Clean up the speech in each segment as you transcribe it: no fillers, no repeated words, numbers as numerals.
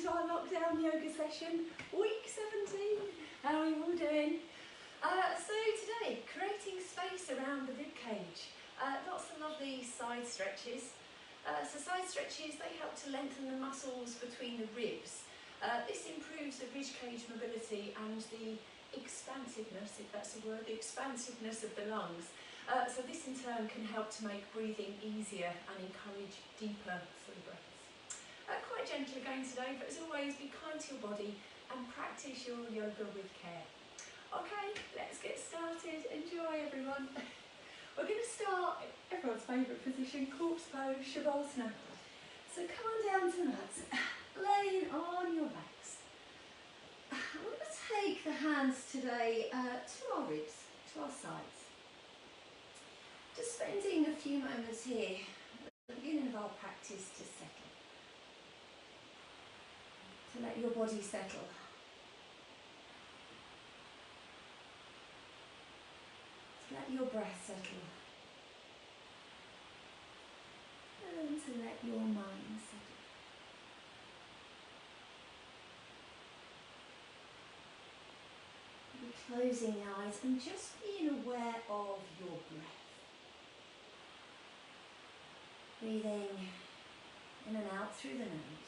to our lockdown yoga session, week 17. How are you all doing? So today, creating space around the rib cage. Lots of lovely side stretches. So side stretches, they help to lengthen the muscles between the ribs. This improves the rib cage mobility and the expansiveness, if that's a word, the expansiveness of the lungs. So this in turn can help to make breathing easier and encourage deeper full breaths. Quite gentle again today, but as always, be kind to your body and practice your yoga with care. Okay, let's get started. Enjoy, everyone. We're going to start everyone's favourite position, corpse pose, Shavasana. So come on down to the mat, laying on your backs. We're going to take the hands today to our ribs, to our sides. Just spending a few moments here at the beginning of our practice to settle. To let your body settle. To let your breath settle. And to let your mind settle. Be closing the eyes and just being aware of your breath. Breathing in and out through the nose.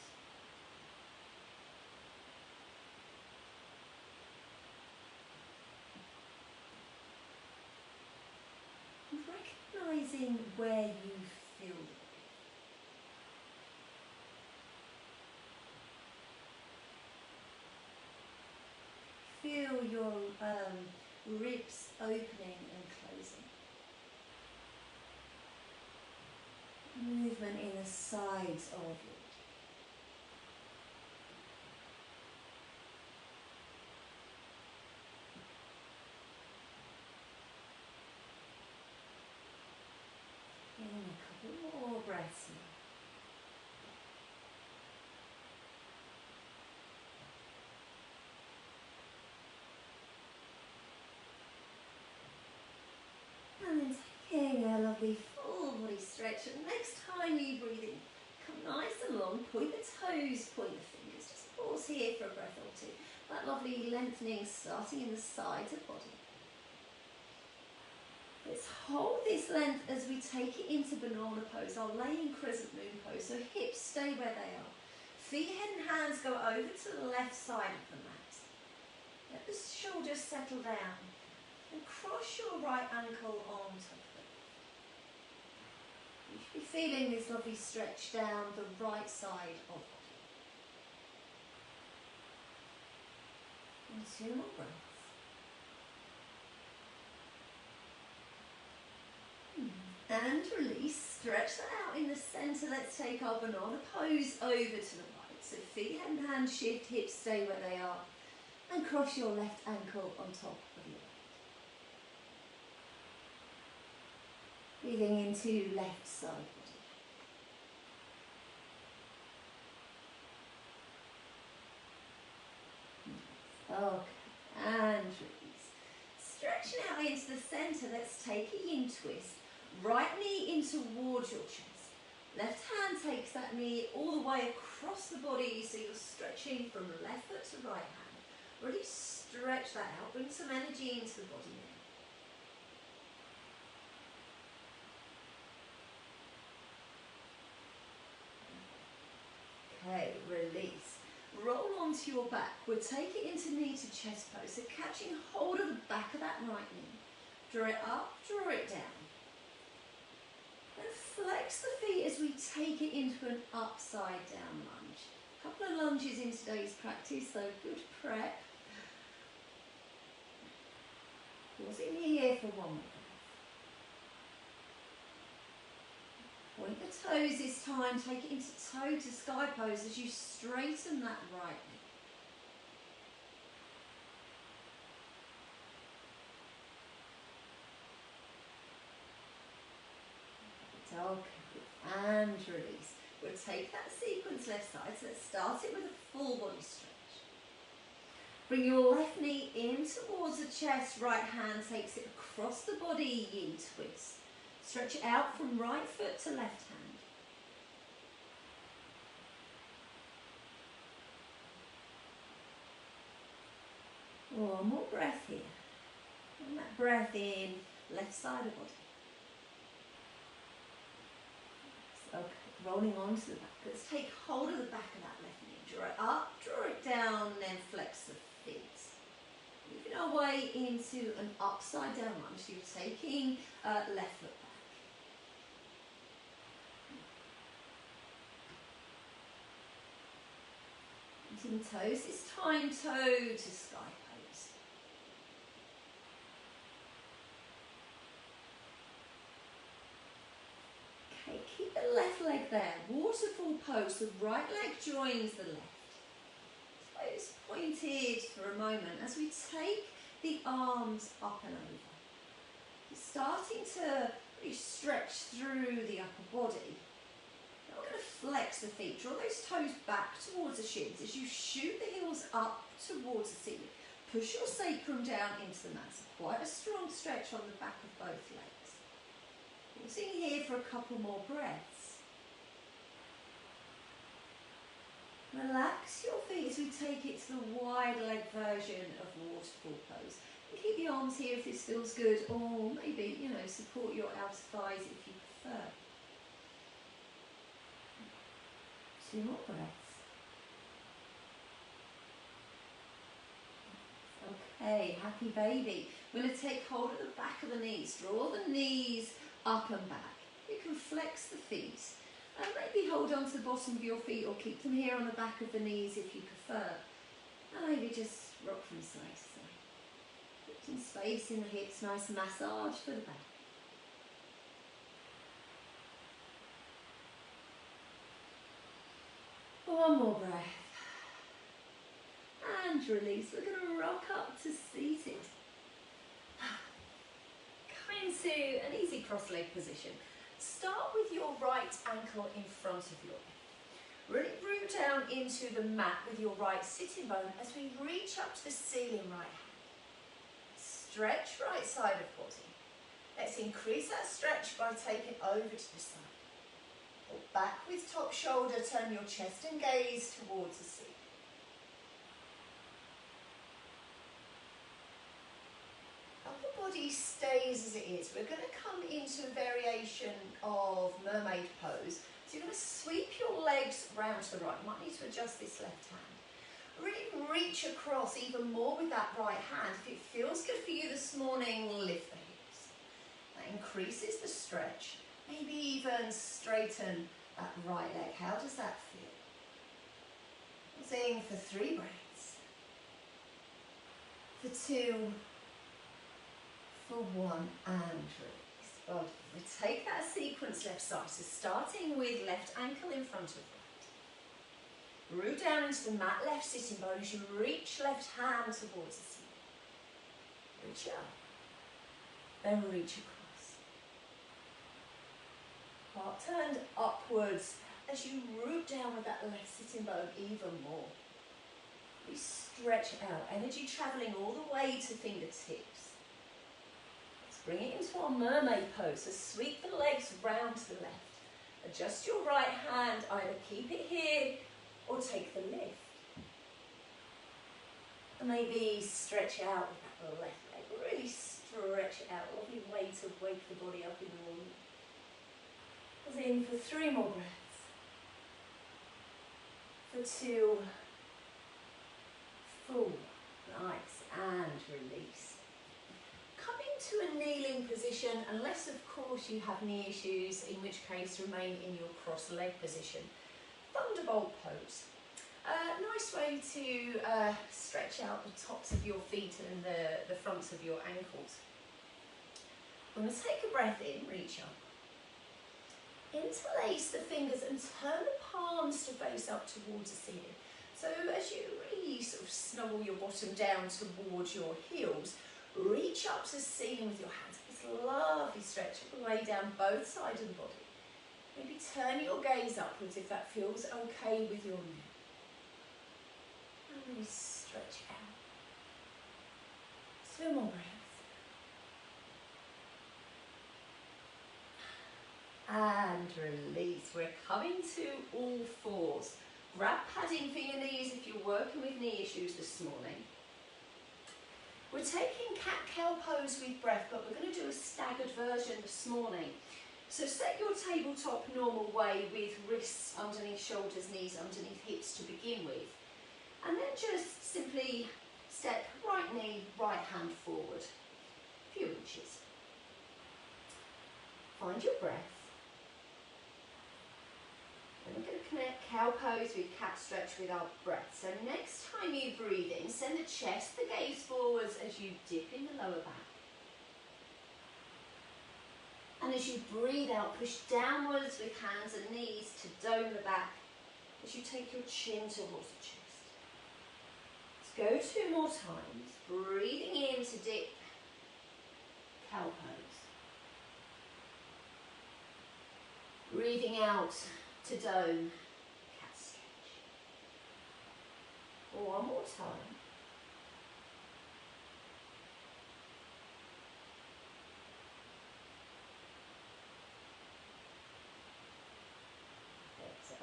Recognizing where you feel the breath. Feel your ribs opening and closing. Movement in the sides of your body. A couple more breaths here. And then taking a lovely full body stretch. And next time you breathe in, come nice and long, point the toes, point the fingers. Just pause here for a breath or two. That lovely lengthening starting in the sides of the body. Let's hold this length as we take it into banana pose, our laying crescent moon pose. So hips stay where they are. Feet, head and hands go over to the left side of the mat. Let the shoulders settle down. And cross your right ankle on top of it. You should be feeling this lovely stretch down the right side of the body. And 2 more breaths. And release, stretch that out in the centre. Let's take our banana pose over to the right. So feet and hands shift, hips stay where they are. And cross your left ankle on top of your right. Breathing into left side body. Okay, and release. Stretching out into the centre, let's take a yin twist. Right knee in towards your chest. Left hand takes that knee all the way across the body, so you're stretching from left foot to right hand. Really stretch that out, bring some energy into the body now. Okay, release. Roll onto your back. We'll take it into knee to chest pose, so catching hold of the back of that right knee. Draw it up, draw it down. And flex the feet as we take it into an upside down lunge. A couple of lunges in today's practice, so good prep. Pausing here for 1 more breath. Point the toes this time, take it into toe to sky pose as you straighten that right knee. Okay, and release. We'll take that sequence left side, so let's start it with a full body stretch. Bring your left knee in towards the chest, right hand takes it across the body, yin twist. Stretch it out from right foot to left hand. One more breath here. And that breath in, left side of body. Okay, rolling onto the back. Let's take hold of the back of that left knee. Draw it up, draw it down, then flex the feet. Moving our way into an upside down lunge. So you're taking left foot back. Pointing toes. This time toe to sky pose. Okay, keep the left leg there. Waterfall pose. The right leg joins the left. Toes pointed for a moment as we take the arms up and over. You're starting to really stretch through the upper body. Now we're going to flex the feet. Draw those toes back towards the shins as you shoot the heels up towards the ceiling. Push your sacrum down into the mat. So quite a strong stretch on the back of both legs. Pausing here for a couple more breaths. Relax your feet as we take it to the wide leg version of waterfall pose. And keep the arms here if this feels good, or maybe, support your outer thighs if you prefer. 2 more breaths. Okay, happy baby. We're going to take hold of the back of the knees. Draw the knees up and back. You can flex the feet. And maybe hold on to the bottom of your feet or keep them here on the back of the knees if you prefer. And maybe just rock from side to side. Put some space in the hips, nice massage for the back. One more breath. And release. We're going to rock up to seated. Come into an easy cross-leg position. Start with your right ankle in front of your left. Really root down into the mat with your right sitting bone as we reach up to the ceiling right hand. Stretch right side of body. Let's increase that stretch by taking over to the side. Pull back with top shoulder, turn your chest and gaze towards the ceiling. Body stays as it is. We're going to come into a variation of mermaid pose. So you're going to sweep your legs round to the right. You might need to adjust this left hand. Really reach across even more with that right hand. If it feels good for you this morning, lift the hips. That increases the stretch. Maybe even straighten that right leg. How does that feel? Pausing for 3 breaths. For 2. For 1 and release. Well, we take that sequence left side. So starting with left ankle in front of right. Root down into the mat, left sitting bone as you reach left hand towards the ceiling. Reach up. Then reach across. Heart turned upwards as you root down with that left sitting bone even more. We stretch out. Energy travelling all the way to fingertips. Bring it into our mermaid pose. So sweep the legs round to the left. Adjust your right hand. Either keep it here or take the lift. And maybe stretch out with that left leg. Really stretch it out. Lovely way to wake the body up in the morning. In for 3 more breaths. For 2. 4. Nice. And release. To a kneeling position, unless of course you have knee issues, in which case remain in your cross-leg position. Thunderbolt pose. Nice way to stretch out the tops of your feet and the fronts of your ankles. I'm going to take a breath in, reach up. Interlace the fingers and turn the palms to face up towards the ceiling. So as you really sort of snuggle your bottom down towards your heels, reach up to the ceiling with your hands. This lovely stretch all the way down both sides of the body. Maybe turn your gaze upwards if that feels okay with your neck. And really stretch out. 2 more breaths. And release. We're coming to all fours. Grab padding for your knees if you're working with knee issues this morning. We're taking cat-cow pose with breath, but we're going to do a staggered version this morning. So set your tabletop normal way with wrists underneath shoulders, knees underneath hips to begin with. And then just simply step right knee, right hand forward, a few inches. Find your breath. Then we're going to connect cow pose with cat stretch with our breath. So next time you breathe in, send the chest, the gaze forwards as you dip in the lower back. And as you breathe out, push downwards with hands and knees to dome the back as you take your chin towards the chest. Let's go 2 more times. Breathing in to dip, cow pose. Breathing out to dome, cat stretch. One more time.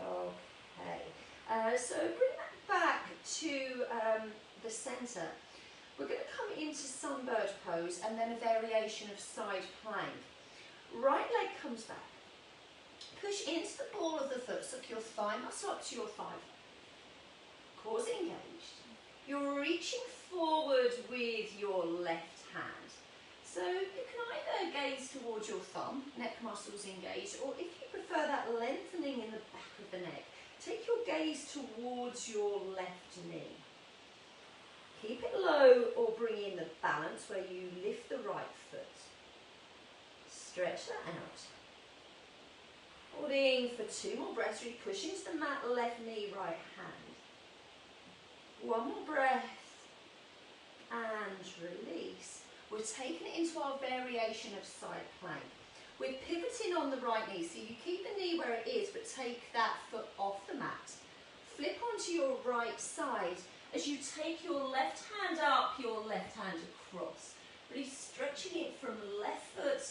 Okay. So bring that back to the centre. We're going to come into sunbird pose and then a variation of side plank. Right leg comes back. Push into the ball of the foot, suck your thigh muscle up to your thigh. Core engaged. You're reaching forward with your left hand. So you can either gaze towards your thumb, neck muscles engaged, or if you prefer that lengthening in the back of the neck, take your gaze towards your left knee. Keep it low or bring in the balance where you lift the right foot. Stretch that out. Holding for 2 more breaths, really push into the mat, left knee, right hand. 1 more breath and release. We're taking it into our variation of side plank. We're pivoting on the right knee, so you keep the knee where it is, but take that foot off the mat. Flip onto your right side as you take your left hand up, your left hand across. Really stretching it from left foot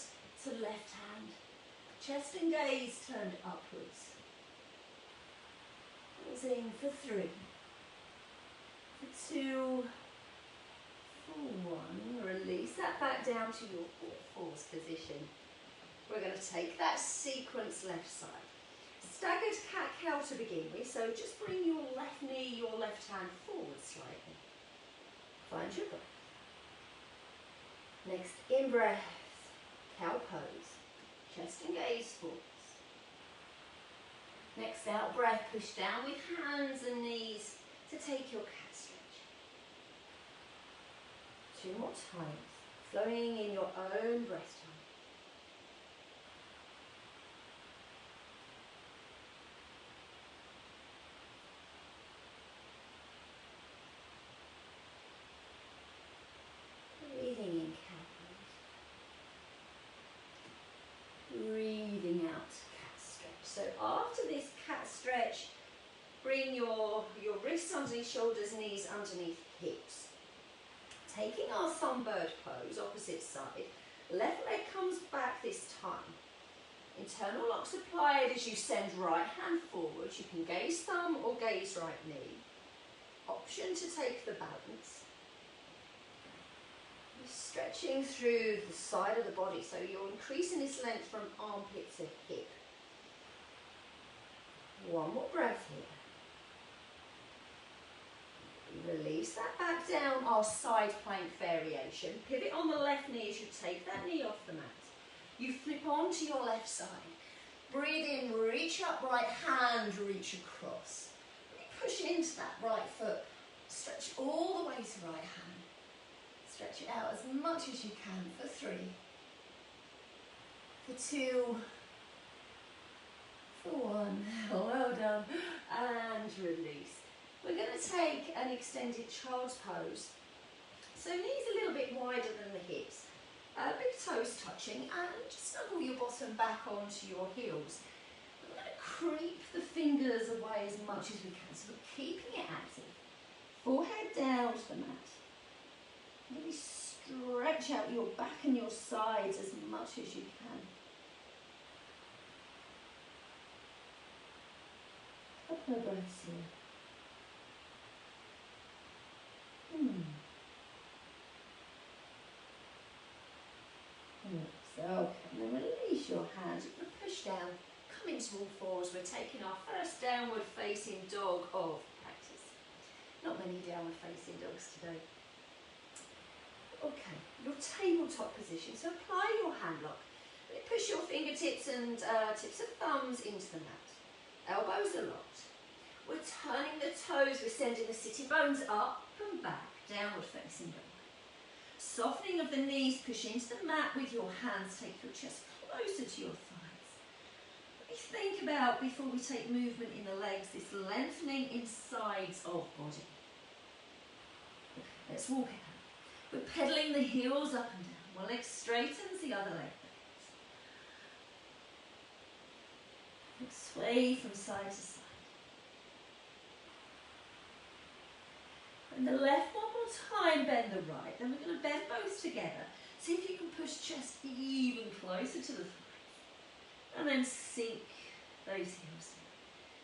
to left hand. Chest and gaze turned upwards. Pausing for 3, for 2, for 1. Release that back down to your horse position. We're going to take that sequence left side. Staggered cat-cow to begin with, so just bring your left knee, your left hand forward slightly. Find your breath. Next in-breath, cow pose. Chest and gaze forwards. Next out breath, push down with hands and knees to take your cat stretch. 2 more times, flowing in your own breath time. Breathing in cow pose. Breathing out cat stretch. So after this cat stretch, bring your wrists underneath shoulders, knees underneath hips. Taking our sunbird pose, opposite side, left leg comes back this time. Internal locks applied as you send right hand forward. You can gaze thumb or gaze right knee. Option to take the balance. Stretching through the side of the body, so you're increasing this length from armpit to hip. 1 more breath here. Release that back down, our side plank variation. Pivot on the left knee as you take that knee off the mat. You flip onto your left side. Breathe in, reach up, right hand, reach across. Really push into that right foot. Stretch all the way to right hand. Stretch it out as much as you can for 3, for 2, for 1. Well done. And release. We're going to take an extended child's pose. So knees a little bit wider than the hips. Big toes touching, and just snuggle your bottom back onto your heels. We're going to creep the fingers away as much as we can, so we're keeping it active. Forehead down to the mat. Really stretch out your back and your sides as much as you can. Couple of breaths here. into all fours. We're taking our first downward facing dog of practice. Not many downward facing dogs today. Okay, your tabletop position. So apply your hand lock. Push your fingertips and tips of thumbs into the mat. Elbows are locked. We're turning the toes. We're sending the sitting bones up and back. Downward facing dog. Softening of the knees, push into the mat with your hands, take your chest closer to your thighs. What do you think about, before we take movement in the legs, this lengthening in sides of body? Okay, let's walk it out. We're pedaling the heels up and down. One leg straightens, the other leg bends. Sway from side to side. And the left one more time, bend the right. Then we're going to bend both together. See if you can push chest even closer to the thighs. And then sink those heels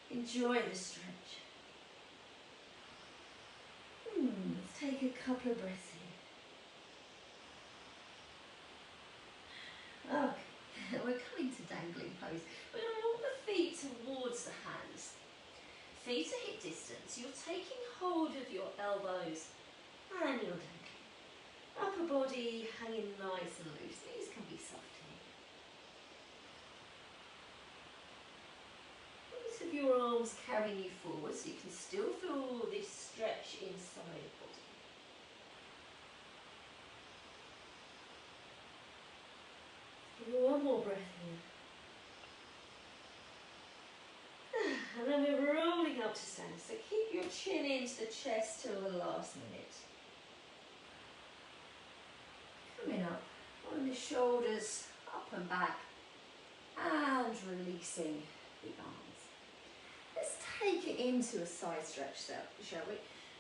in. Enjoy the stretch. Let's take a couple of breaths here. Okay, we're coming to dangling pose. We're going to walk the feet towards the hands. Feet are hip distance. You're taking hold of your elbows and you're dangling. Upper body hanging nice and loose. These can be soft here. Both of your arms carrying you forward so you can still feel this stretch inside the body. Give it one more breath here. And then we're rolling up to stand. So keep your chin into the chest till the last minute. Coming up on the shoulders, up and back, and releasing the arms. Let's take it into a side stretch, shall we?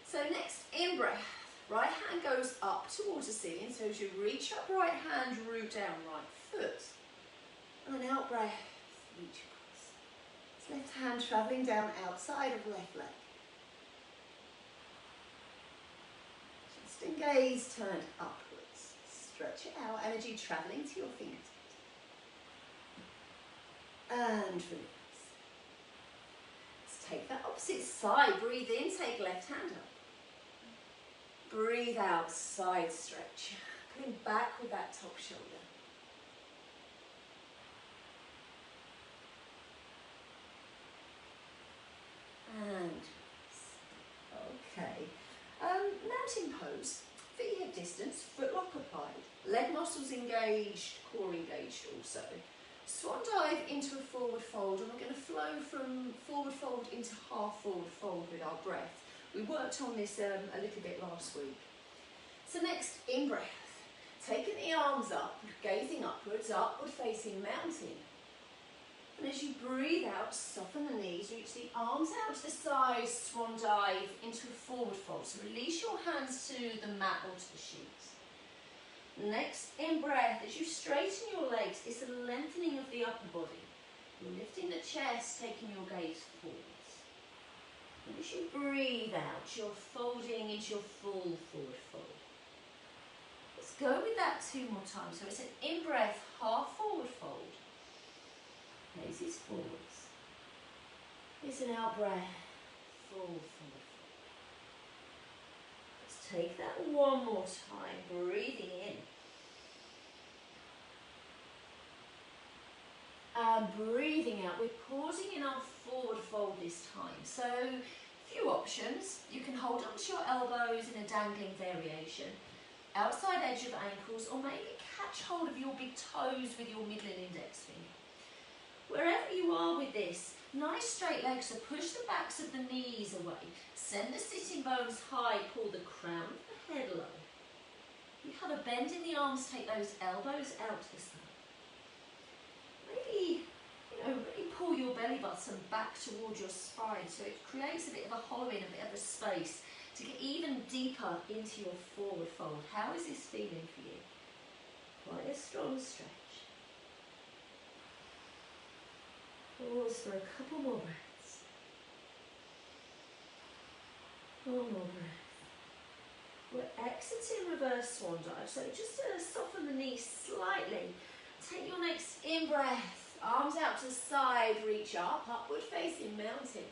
So next, in breath, right hand goes up towards the ceiling. So as you reach up right hand, root down right foot. And then out breath, reach across. Left hand travelling down outside of left leg. Chest and gaze turned upwards. Stretch it out, energy travelling to your fingertips. And release. Let's take that opposite side. Breathe in, take left hand up. Breathe out, side stretch. Pulling back with that top shoulder. And okay. Mountain pose. Feet hip distance, foot lock applied. Leg muscles engaged, core engaged also. Swan dive into a forward fold, and we're going to flow from forward fold into half forward fold with our breath. We worked on this a little bit last week. So next, in breath, taking the arms up, gazing upwards, upward facing mountain. And as you breathe out, soften the knees, reach the arms out to the side, swan dive into a forward fold. So release your hands to the mat or to the sheets. Next, in breath, as you straighten your legs, it's a lengthening of the upper body. You're lifting the chest, taking your gaze forwards. And as you breathe out, you're folding into your full forward fold. Let's go with that 2 more times. So it's an in-breath, half forward fold. Gaze is forwards. It's an out-breath, full forward fold. Let's take that one more time, breathing in. And breathing out. We're pausing in our forward fold this time. So, few options. You can hold onto your elbows in a dangling variation. Outside edge of ankles, or maybe catch hold of your big toes with your middle and index finger. Wherever you are with this, nice straight legs, so push the backs of the knees away. Send the sitting bones high, pull the crown of the head low. You have a bend in the arms, take those elbows out to the side. Maybe, really pull your belly button back towards your spine so it creates a bit of a hollowing, a bit of a space to get even deeper into your forward fold. How is this feeling for you? Quite a strong stretch. Pause for a couple more breaths. One more breath. We're exiting reverse swan dive, so just to soften the knees slightly. Take your next in-breath Arms out to the side, reach up, upward facing mountain.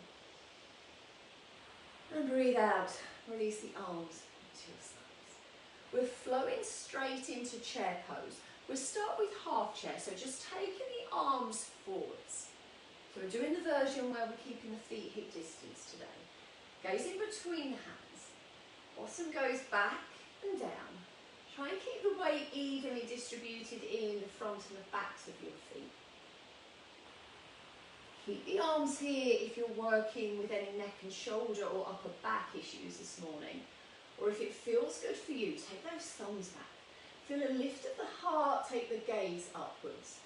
And breathe out, release the arms to your sides. We're flowing straight into chair pose. We'll start with half chair, so just taking the arms forwards. So we're doing the version where we're keeping the feet hip distance today. Gaze in between the hands. Bottom goes back and down. Try and keep the weight evenly distributed in the front and the backs of your feet. Keep the arms here if you're working with any neck and shoulder or upper back issues this morning. Or if it feels good for you, take those thumbs back. Feel a lift of the heart, take the gaze upwards.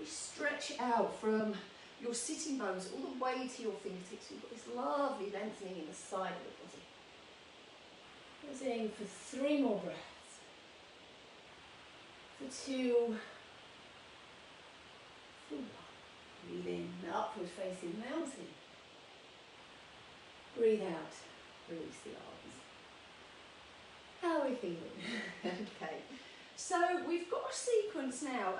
We stretch out from your sitting bones all the way to your fingertips. We've got this lovely lengthening in the side of the body. Pausing for 3 more breaths. For 2. For 1. Breathe in, upward facing mountain. Breathe out, release the arms. How are we feeling? Okay, so we've got a sequence now.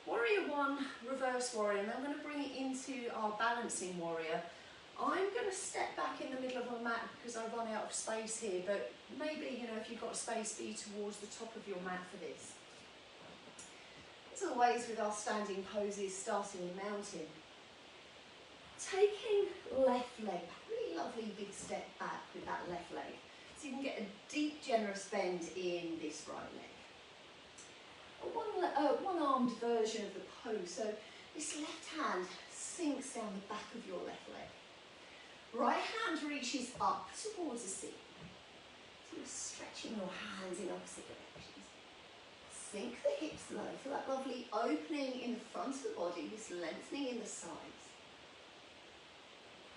Warrior 1, reverse warrior, and I'm going to bring it into our balancing warrior. I'm going to step back in the middle of a mat because I run out of space here, but maybe, you know, if you've got space, be towards the top of your mat for this. As always with our standing poses, starting in mountain. Taking left leg back, really lovely big step back with that left leg. So you can get a deep, generous bend in this right leg. One-armed version of the pose. So this left hand sinks down the back of your left leg. Right hand reaches up towards the seat. So you're stretching your hands in opposite directions. Sink the hips low. Feel that lovely opening in the front of the body, this lengthening in the sides.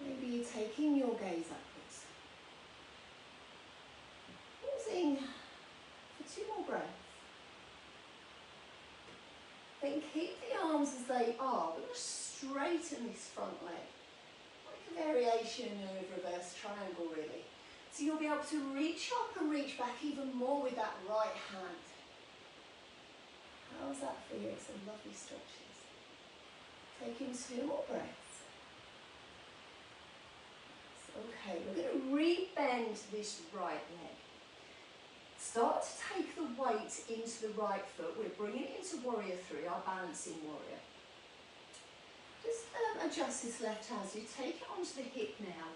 Maybe you're taking your gaze upwards. Pausing for 2 more breaths. Then keep the arms as they are. We're going to straighten this front leg. Like a variation of reverse triangle, really. So you'll be able to reach up and reach back even more with that right hand. How's that for you? Some lovely stretches. Taking 2 more breaths. Okay, we're going to re-bend this right leg. Start to take the weight into the right foot. We're bringing it into warrior 3, our balancing warrior. Just adjust this left hand. So you take it onto the hip now.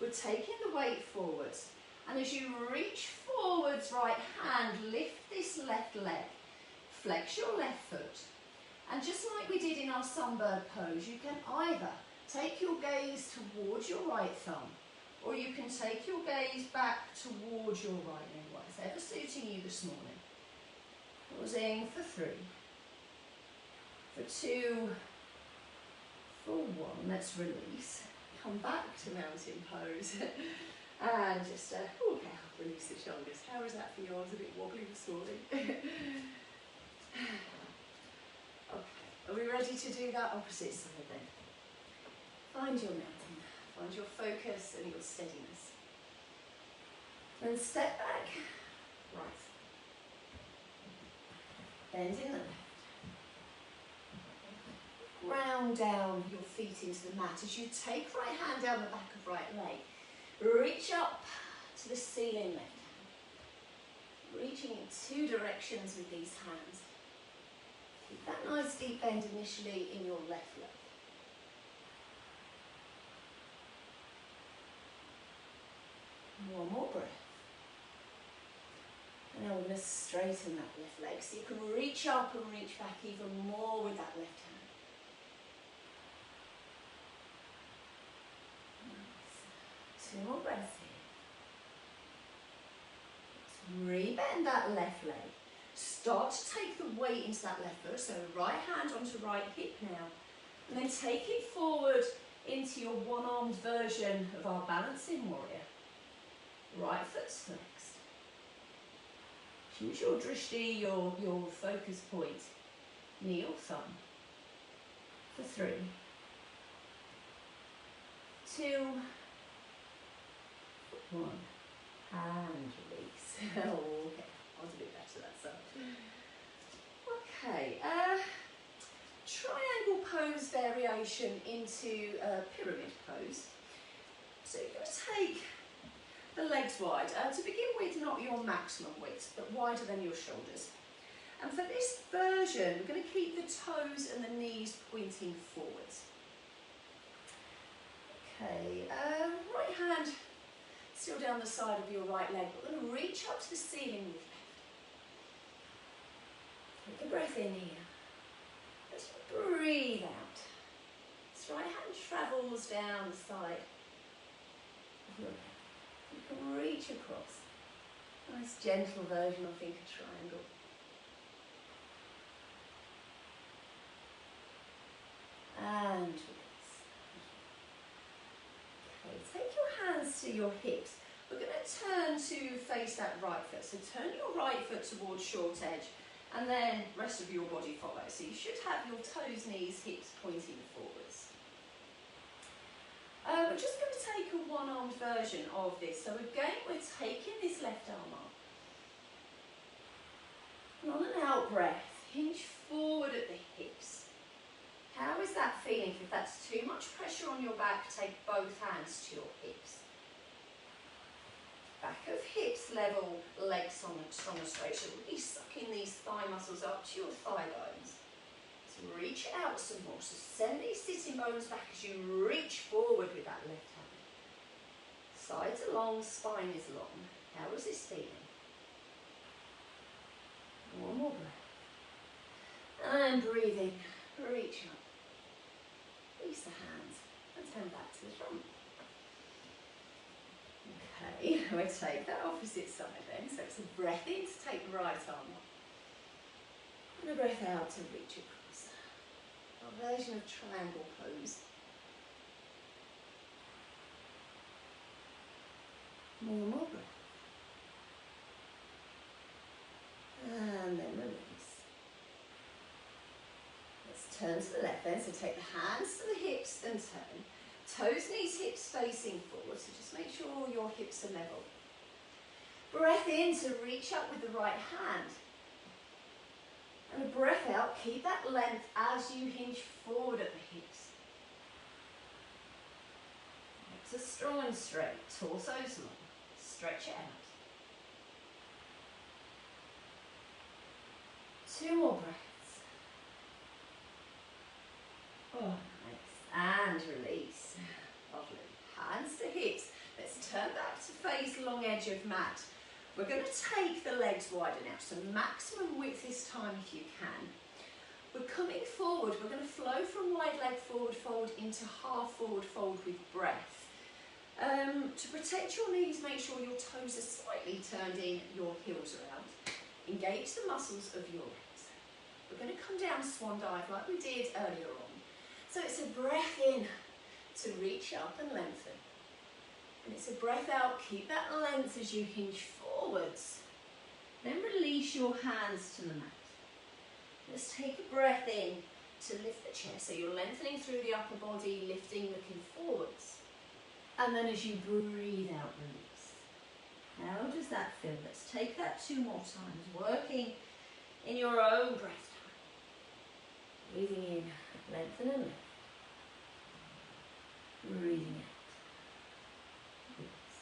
We're taking the weight forwards. And as you reach forwards, right hand, lift this left leg. Flex your left foot. And just like we did in our sunbird pose, you can either take your gaze towards your right thumb, or you can take your gaze back towards your right leg, whatever suiting you this morning. Pausing for 3, for 2, for 1. Let's release. Come back to mountain pose. And just, okay, I'll release the shoulders. How is that for you? I was a bit wobbly this morning. Okay, are we ready to do that opposite side then? Find your mountain. Find your focus and your steadiness. Then step back, right. Bend in the left. Ground down your feet into the mat as you take right hand down the back of right leg. Reach up to the ceiling left hand. Reaching in 2 directions with these hands. Keep that nice deep bend initially in your left leg. One more breath. And now we're going to straighten that left leg so you can reach up and reach back even more with that left hand. Nice. 2 more breaths here. Let's rebend that left leg. Start to take the weight into that left foot. So right hand onto right hip now. And then take it forward into your one-armed version of our balancing warrior. Right foot's flexed. Choose your drishti, your focus point, knee or thumb. For 3, 2, 1, and release. Oh, okay, I was a bit better that side. Okay, triangle pose variation into a pyramid pose. So you're going to take the legs wide. To begin with, not your maximum width, but wider than your shoulders. And for this version, we're going to keep the toes and the knees pointing forwards. Okay, right hand still down the side of your right leg. We're going to reach up to the ceiling with left. Take a breath in here. Let's breathe out. This right hand travels down the side of your leg. You can reach across. Nice gentle version of think a triangle. And release. Okay, take your hands to your hips. We're going to turn to face that right foot. So turn your right foot towards short edge and then rest of your body follows. So you should have your toes, knees, hips pointing forwards. We're just going to take a one-armed version of this. So again, we're taking this left arm up. And on an out breath, hinge forward at the hips. How is that feeling? If that's too much pressure on your back, take both hands to your hips. Back of hips level, legs on a straight. So really sucking these thigh muscles up to your thigh bones. So reach it out some more. So send these sitting bones back as you reach forward with that left hand. Sides are long, spine is long. How is this feeling? One more breath. And breathe in, reach up. Release the hands and turn back to the front. Okay, we'll take that opposite side then. So it's a breath in to take the right arm up. And a breath out to reach across. Our version of triangle pose. More breath. And then release. Let's turn to the left then. So take the hands to the hips and turn. Toes, knees, hips facing forward. So just make sure your hips are level. Breath in to reach up with the right hand. And a breath out. Keep that length as you hinge forward at the hips. Legs are strong and straight. Torso's long. Stretch it out. 2 more breaths. Oh, nice. And release. Lovely. Hands to hips. Let's turn back to face long edge of mat. We're going to take the legs wider now. So maximum width this time if you can. We're coming forward. We're going to flow from wide leg forward fold into half forward fold with breath. To protect your knees, make sure your toes are slightly turned in, your heels around. Engage the muscles of your legs. We're going to come down swan dive like we did earlier on. So it's a breath in to reach up and lengthen. And it's a breath out, keep that length as you hinge forwards. Then release your hands to the mat. Let's take a breath in to lift the chest. So you're lengthening through the upper body, lifting, looking forwards. And then as you breathe out, release. How does that feel? Let's take that 2 more times, working in your own breath time. Breathing in, lengthen and lift. Breathing out. Release.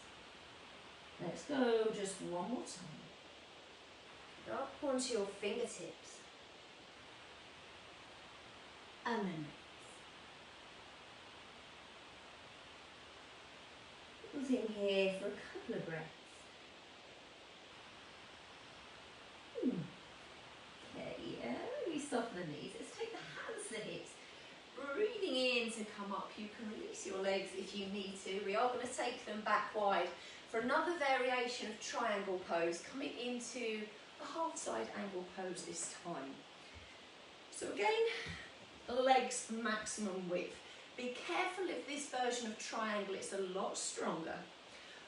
Let's go just 1 more time. Up onto your fingertips. And then release. In here for a couple of breaths. Okay, we soften the knees. Let's take the hands to the hips. Breathing in to come up. You can release your legs if you need to. We are going to take them back wide for another variation of triangle pose, coming into a half side angle pose this time. So again, the legs maximum width. Be careful if this version of triangle is a lot stronger.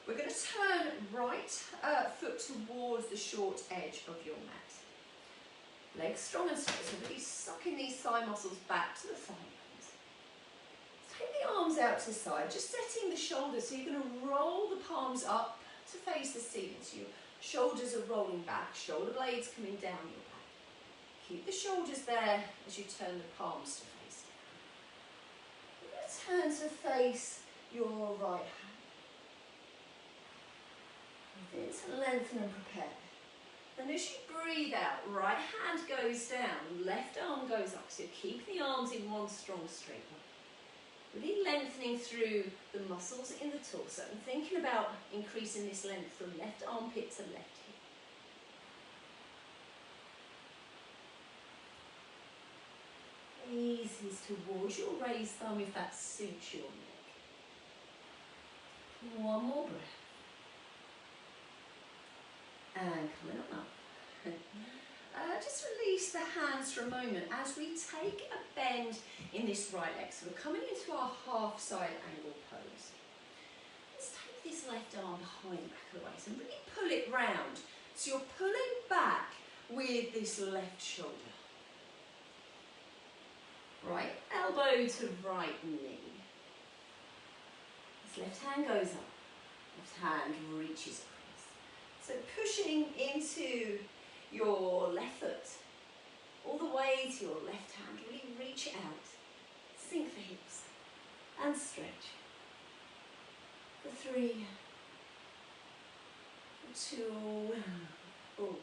We're going to turn right foot towards the short edge of your mat. Legs strong and straight, so really sucking these thigh muscles back to the thigh bones. Take the arms out to the side, just setting the shoulders, so you're going to roll the palms up to face the ceiling. So your shoulders are rolling back, shoulder blades coming down your back. Keep the shoulders there as you turn the palms to face down. You're going to turn to face your right hand. Begin to lengthen and prepare. And as you breathe out, right hand goes down, left arm goes up. So keep the arms in one strong straight line. Really lengthening through the muscles in the torso and thinking about increasing this length from left armpit to left hip. Eases towards your raised thumb if that suits your neck. One more breath. And coming on up. Just release the hands for a moment as we take a bend in this right leg. So we're coming into our half side angle pose. Let's take this left arm behind the back of the waist and really pull it round. So you're pulling back with this left shoulder. Right elbow to right knee. This left hand goes up, left hand reaches across. So pushing into your left foot, all the way to your left hand, really reach it out, sink the hips, and stretch. For 3, for 2, oh,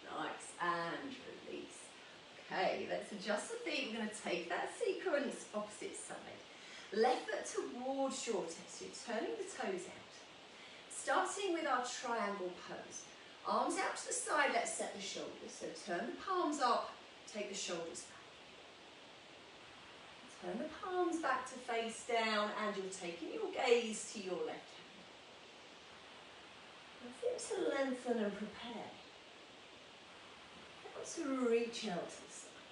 nice, and release. Okay, let's adjust the feet. We're going to take that sequence opposite side. Left foot towards your chest, so you're turning the toes out. Starting with our triangle pose. Arms out to the side, let's set the shoulders. So turn the palms up, take the shoulders back. Turn the palms back to face down and you're taking your gaze to your left hand. Begin to lengthen and prepare. Now to reach out to the side.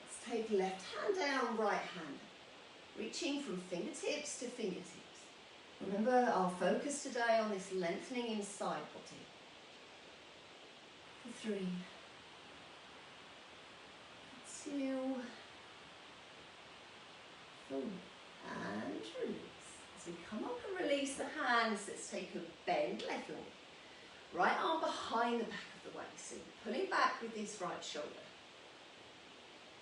Let's take left hand down, right hand. Reaching from fingertips to fingertips. Remember our focus today on this lengthening inside body. For 3, 2, 4, and release. As we come up and release the hands, let's take a bend left leg. Right arm behind the back of the waist, so pulling back with this right shoulder.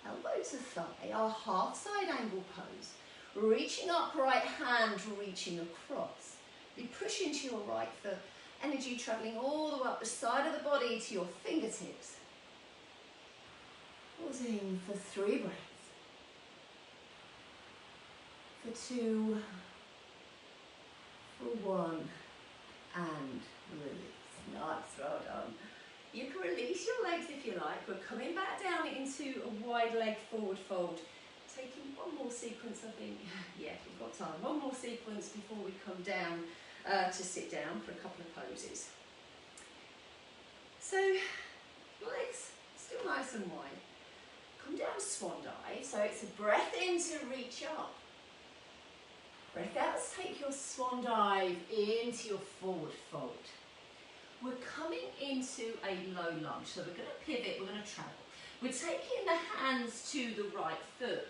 Elbow to thigh, our half side angle pose. Reaching up, right hand reaching across. You push into your right foot. Energy travelling all the way up the side of the body to your fingertips. Pausing for 3 breaths. For 2, for 1, and release. Nice, well done. You can release your legs if you like. We're coming back down into a wide leg forward fold. Taking one more sequence, I think. Yeah, we've got time. One more sequence before we come down to sit down for a couple of poses. So, legs still nice and wide. Come down swan dive. So it's a breath in to reach up. Breath out to take your swan dive into your forward fold. We're coming into a low lunge. So we're going to pivot, we're going to travel. We're taking the hands to the right foot.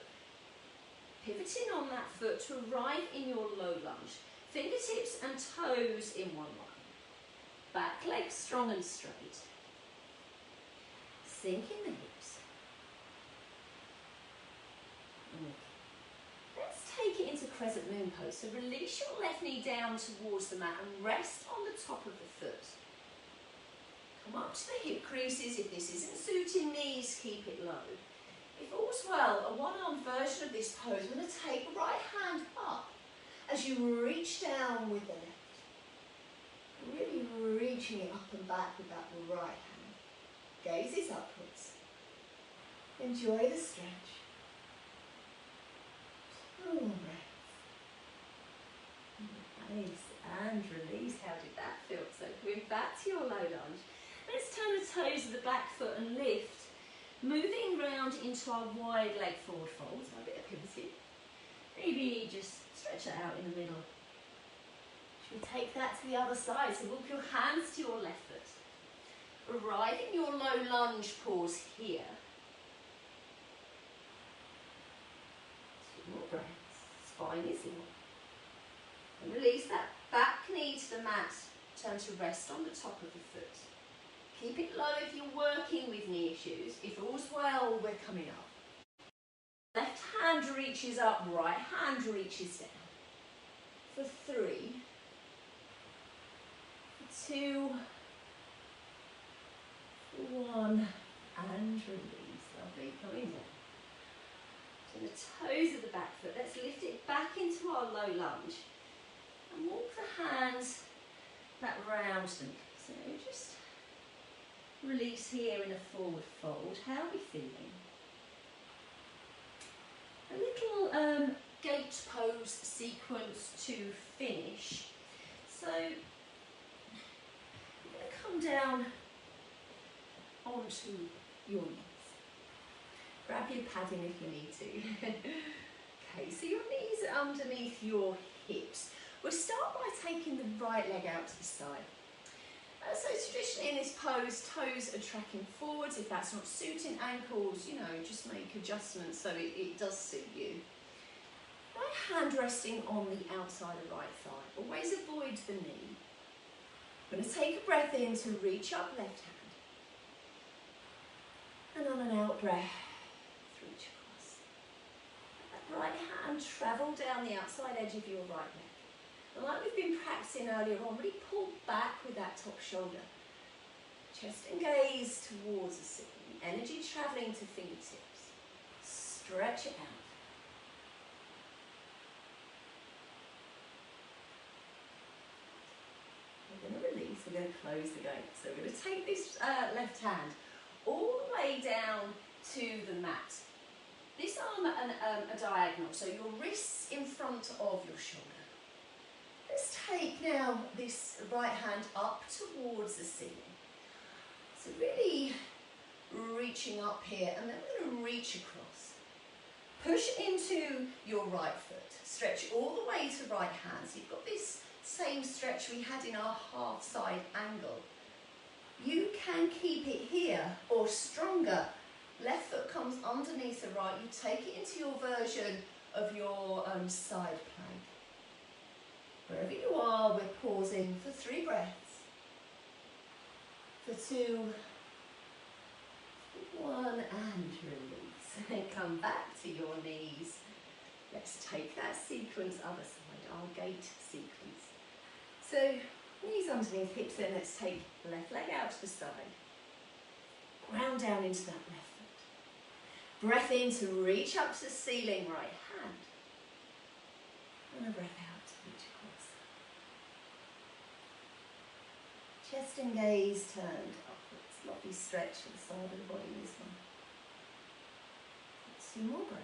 Pivoting on that foot to arrive in your low lunge. Fingertips and toes in one line. Back leg strong and straight. Sink in the hips. Let's take it into crescent moon pose. So release your left knee down towards the mat and rest on the top of the foot. Come up to the hip creases. If this isn't suiting knees, keep it low. If all's well, a one-arm version of this pose, we're going to take right hand up as you reach down with the left. Really reaching it up and back with that right hand. Gaze is upwards. Enjoy the stretch. 2 more breaths. Nice, and release. How did that feel? So coming back to your low lunge. Let's turn the toes of the back foot and lift. Moving round into our wide leg forward fold, so a bit of pivoting. Maybe just stretch it out in the middle. Should we take that to the other side? So walk your hands to your left foot. Arrive in your low lunge pause here. 2 more breaths. Spine is long. And release that back knee to the mat. Turn to rest on the top of the foot. Keep it low if you're working with knee issues. If all's well, we're coming up. Left hand reaches up, right hand reaches down. For 3, for 2, for 1, and release. Lovely, coming down. So the toes of the back foot, let's lift it back into our low lunge and walk the hands back round them. So just release here in a forward fold. How are we feeling? A little gate pose sequence to finish. So you're going to come down onto your knees. Grab your padding if you need to. Okay, so your knees are underneath your hips. We'll start by taking the right leg out to the side. So traditionally in this pose, toes are tracking forwards. If that's not suiting ankles, you know, just make adjustments so it does suit you. Right hand resting on the outside of right thigh. Always avoid the knee. I'm going to take a breath in to reach up left hand. And on an out breath, reach across. Let that right hand travel down the outside edge of your right leg. And like we've been practicing earlier on, really pull back with that top shoulder. Chest and gaze towards the ceiling. Energy travelling to fingertips. Stretch it out. We're going to release, we're going to close the gate. So we're going to take this left hand all the way down to the mat. This arm a diagonal, so your wrists in front of your shoulder. Let's take now this right hand up towards the ceiling. So really reaching up here, and then we're going to reach across. Push into your right foot. Stretch all the way to right hand. So you've got this same stretch we had in our half side angle. You can keep it here or stronger. Left foot comes underneath the right. You take it into your version of your side plank. Wherever you are, we're pausing for 3 breaths. For 2, 1, and release. And come back to your knees. Let's take that sequence other side, our gate sequence. So, knees underneath hips, then let's take the left leg out to the side. Ground down into that left foot. Breath in to reach up to the ceiling, right hand. And a breath out to reach across. Chest and gaze turned upwards. Lovely stretch to the side of the body in this one. 2 more breaths.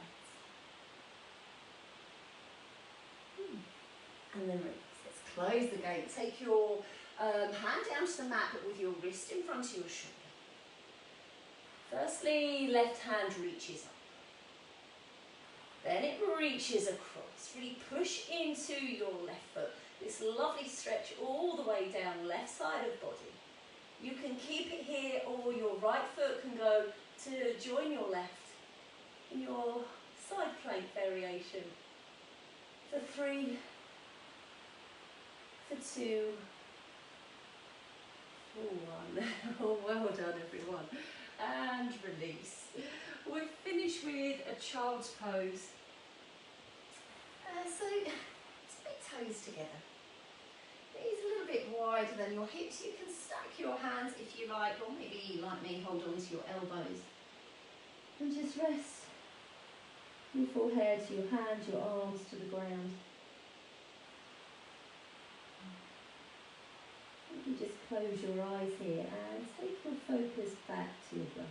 And then release. Let's close the gate. Take your hand down to the mat, but with your wrist in front of your shoulder. Firstly, left hand reaches up. Then it reaches across. Really push into your left foot. This lovely stretch all the way down left side of body. You can keep it here, or your right foot can go to join your left in your side plank variation. For 3, for 2, for 1. Oh, well done everyone. And release. We're finished with a child's pose. So, split toes together. Knees a little bit wider than your hips. You can stack your hands if you like, or maybe like me, hold on to your elbows. And just rest your forehead, your hands, your arms to the ground. You just close your eyes here and take your focus back to your breath.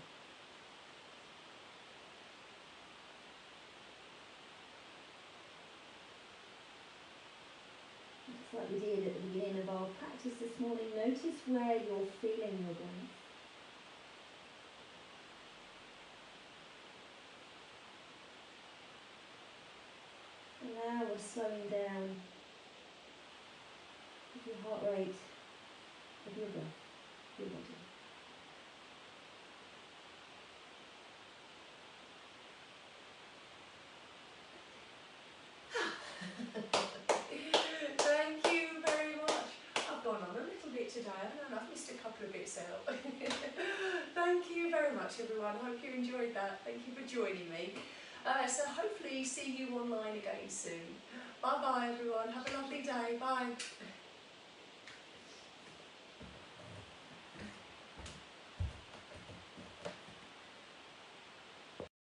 Just like we did at the beginning of our practice this morning, notice where you're feeling your breath. And now we're slowing down your heart rate of your breath, your body. Thank you very much. I've gone on a little bit today, haven't I? I've missed a couple of bits out. very much, everyone. I hope you enjoyed that. Thank you for joining me. So hopefully see you online again soon. Bye bye, everyone. Have a lovely day. Bye.